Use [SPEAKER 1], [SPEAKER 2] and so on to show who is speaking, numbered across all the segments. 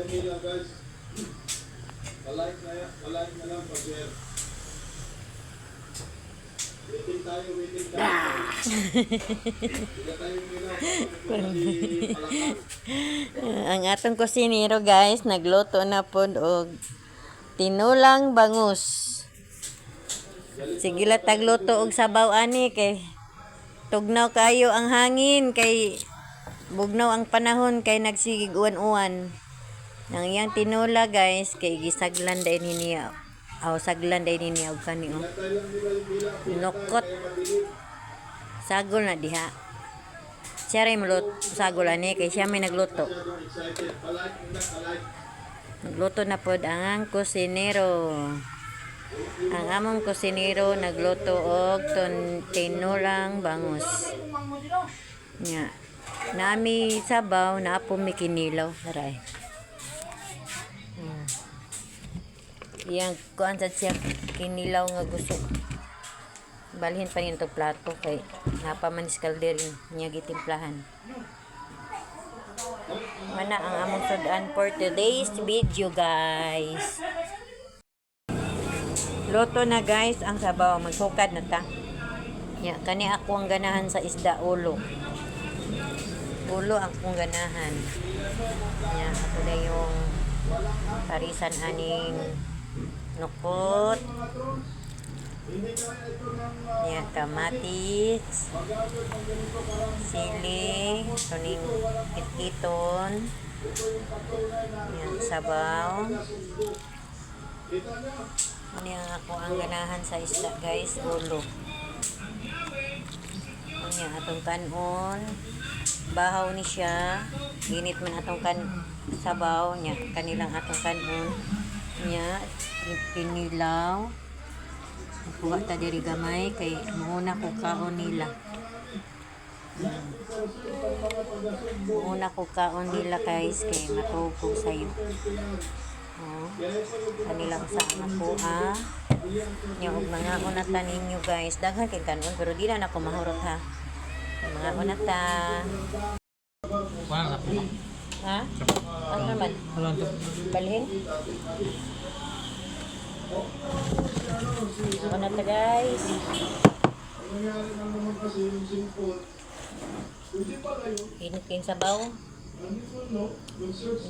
[SPEAKER 1] Ang atong kusinero guys, nagluto na pod og tinulang bangus. Sige la tagluto og sabaw ani kay tugnaw kayo ang hangin kay bugnaw ang panahon kay nagsigig uwan-uwan. Nang iyang tinula guys kay gisaglan day niya. Saglan day niya og kani oh. Nilokot. Sagol na diha. Siya rin sagol ani kay siya may nagluto. Nagluto na pod ang kusinero. Ang among kusinero nagluto og tinulang bangus. Nya. Nami sabaw na apo mi kinilaw aray. Yang kuan sa siya kinilaw nga gusto. Balhin pa nito plato kay napamanis kalderin niya gitimplahan. Mana ang among sudan for today's video guys. Luto na guys ang sabaw, magsukad na ta. Ya, kani ako ang ganahan sa isda ulo. Ulo ang kong ganahan. Ya, ako na yung parisan aning nukot. Ya, kamatis, sili, tuning iton. Ya, sabaw. Ano yung ako ang ganahan sa isda guys, ulo. Ano yung atong kanon. Bahaw ni siya. Ginit man atong sabaw niya. Kanilang atong kanon. Niya, pinilaw. Kuha ta diri gamay kay muna ko kaon nila. Muna ko kaon nila guys kay matugog sayo. Oh, kanilang sa ako yung mga unata ninyo guys daghan kay kanon pero di na ako mahurot ha mga unata ha ano naman balhin mga unata guys init kayong sabaw.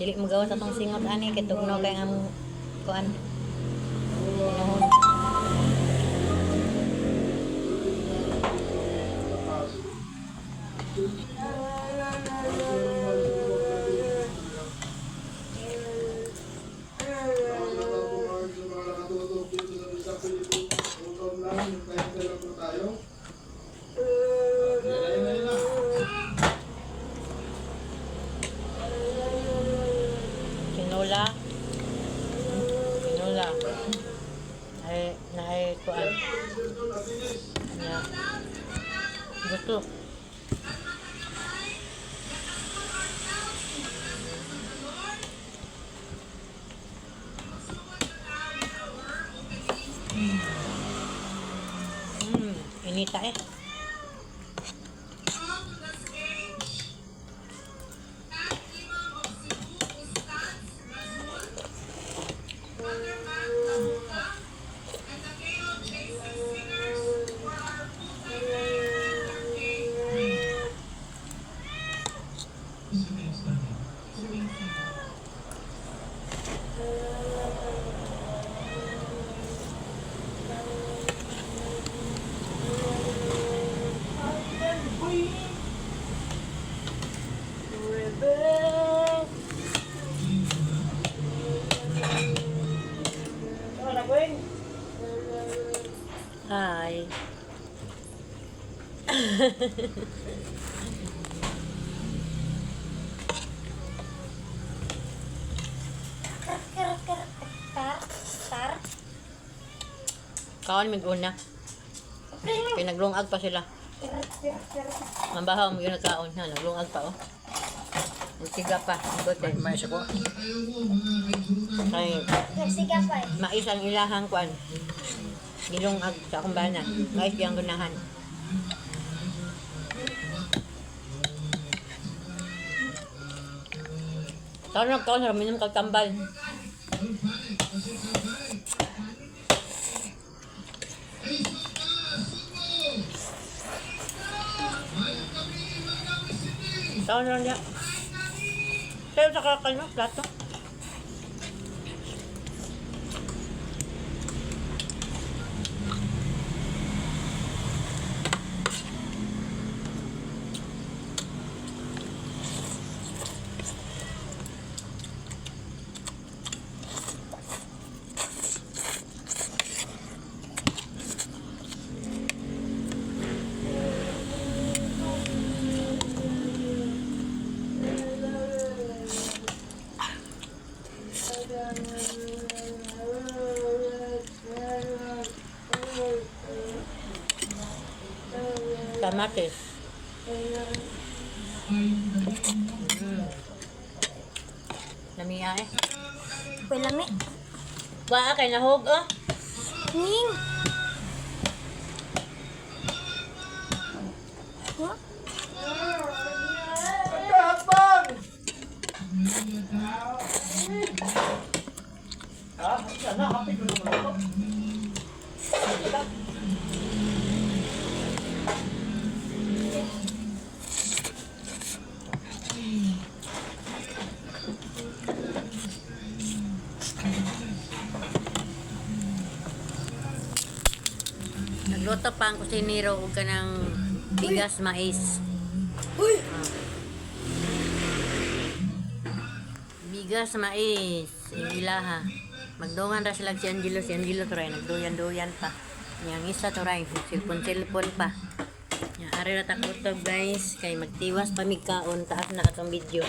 [SPEAKER 1] Dili mo gawa sa tong singot ani kay tugnaw kay ang kuan. Tinula ay kuan ya gusto inita eh. Hi. Kaon mig una. Pinaglungag pa sila. Ang bahaw mo yun nagkaon na, naglungag pa oh. Nagsiga pa, gote.
[SPEAKER 2] May siya po.
[SPEAKER 1] Ay,
[SPEAKER 3] Nagsiga pa eh.
[SPEAKER 1] mais ang ilahang kuan. Gilungag sa akong bana. Mais yang gunahan. Tanong ka sa minum kagkambal. Tanong niya. Sayo sa kakal no, plato. Kamatis. Lamia eh.
[SPEAKER 2] Wala mi.
[SPEAKER 1] Wa kay nahog oh.
[SPEAKER 2] Ning. What?
[SPEAKER 1] Nagluto pa ang kusinero ug kanang bigas mais. Bigas mais ilaha. Magdungan ra sila si Angelo turay nagduyan-duyan pa. Yang isa turay silpon pa. Yang ari ra ta kutog guys kay magtiwas pamigkaon taas na atong video.